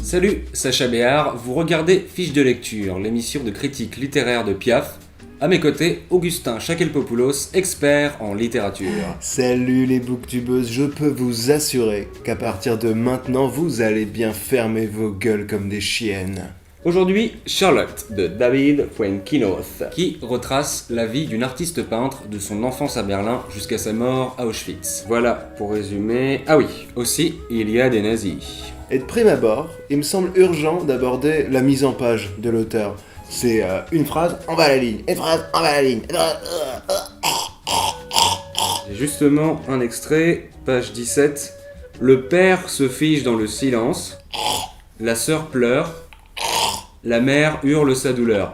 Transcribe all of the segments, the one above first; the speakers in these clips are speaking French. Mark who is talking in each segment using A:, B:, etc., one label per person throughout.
A: Salut, Sacha Béard, vous regardez Fiche de lecture, l'émission de critique littéraire de Piaf. À mes côtés, Augustin Chakelpopoulos, expert en littérature.
B: Salut les booktubeuses, je peux vous assurer qu'à partir de maintenant, vous allez bien fermer vos gueules comme des chiennes.
A: Aujourd'hui, Charlotte de David Fuenquinos, qui retrace la vie d'une artiste peintre de son enfance à Berlin jusqu'à sa mort à Auschwitz. Voilà, pour résumer... Ah oui, aussi, il y a des nazis.
B: Et de prime abord, il me semble urgent d'aborder la mise en page de l'auteur. C'est une phrase, on va à la ligne, une phrase, on va à la ligne.
A: J'ai justement un extrait, page 17. Le père se fige dans le silence, la sœur pleure, la mère hurle sa douleur.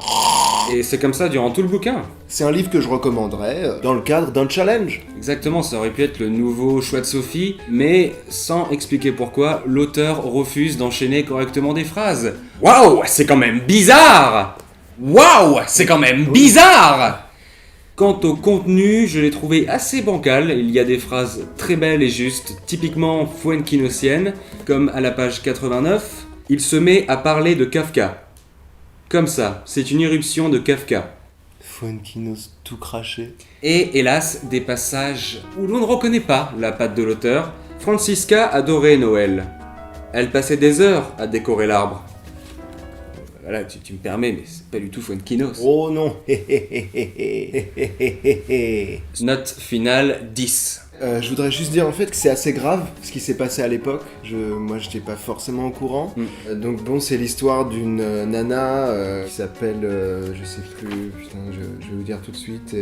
A: Et c'est comme ça durant tout le bouquin.
B: C'est un livre que je recommanderais dans le cadre d'un challenge.
A: Exactement, ça aurait pu être le nouveau choix de Sophie, mais sans expliquer pourquoi, l'auteur refuse d'enchaîner correctement des phrases. Waouh, c'est quand même bizarre! Waouh, c'est quand même bizarre! Quant au contenu, je l'ai trouvé assez bancal. Il y a des phrases très belles et justes, typiquement fuenquinosiennes, comme à la page 89. Il se met à parler de Kafka. Comme ça, c'est une irruption de Kafka.
B: Fuenquinos tout craché.
A: Et hélas, des passages où l'on ne reconnaît pas la patte de l'auteur. Francisca adorait Noël. Elle passait des heures à décorer l'arbre. Voilà, tu me permets, mais c'est pas du tout Fuenquinos.
B: Oh non.
A: Note finale 10.
B: Je voudrais juste dire en fait que c'est assez grave ce qui s'est passé à l'époque. Moi j'étais pas forcément au courant. Donc bon, c'est l'histoire d'une nana qui s'appelle, je sais plus, putain, je vais vous dire tout de suite.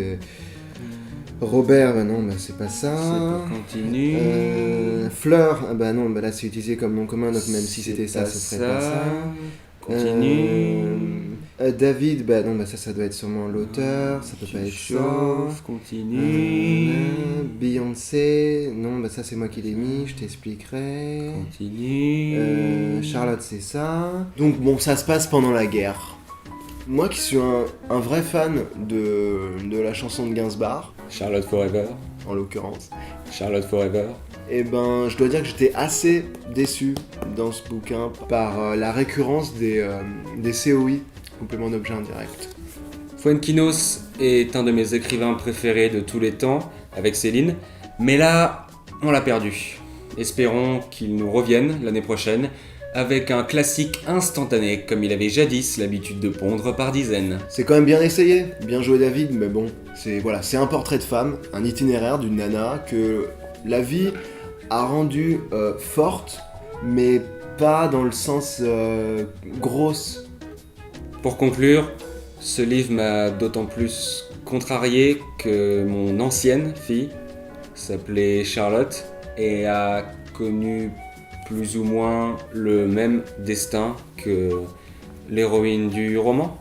B: Robert, bah non, bah c'est pas ça.
A: Continue.
B: Fleur, ah bah non, bah là c'est utilisé comme nom commun, donc même si c'était ça, ce serait pas ça.
A: Continue.
B: David, bah non, bah ça doit être sûrement l'auteur, ça peut pas être ça.
A: Continue.
B: Beyoncé, non, bah ça c'est moi qui l'ai mis, je t'expliquerai.
A: Continue.
B: Charlotte, c'est ça. Donc bon, ça se passe pendant la guerre. Moi qui suis un vrai fan de la chanson de Gainsbourg,
A: Charlotte Forever.
B: en l'occurrence,
A: Charlotte Forever.
B: et ben je dois dire que j'étais assez déçu dans ce bouquin par la récurrence des COI, complément d'objet indirect.
A: Fuenquinos est un de mes écrivains préférés de tous les temps, avec Céline, mais là, on l'a perdu. Espérons qu'il nous revienne l'année prochaine, avec un classique instantané, comme il avait jadis l'habitude de pondre par dizaines.
B: C'est quand même bien essayé, bien joué David, mais bon, c'est un portrait de femme, un itinéraire d'une nana que la vie a rendue forte, mais pas dans le sens grosse.
A: Pour conclure, ce livre m'a d'autant plus contrarié que mon ancienne fille s'appelait Charlotte et a connu plus ou moins le même destin que l'héroïne du roman.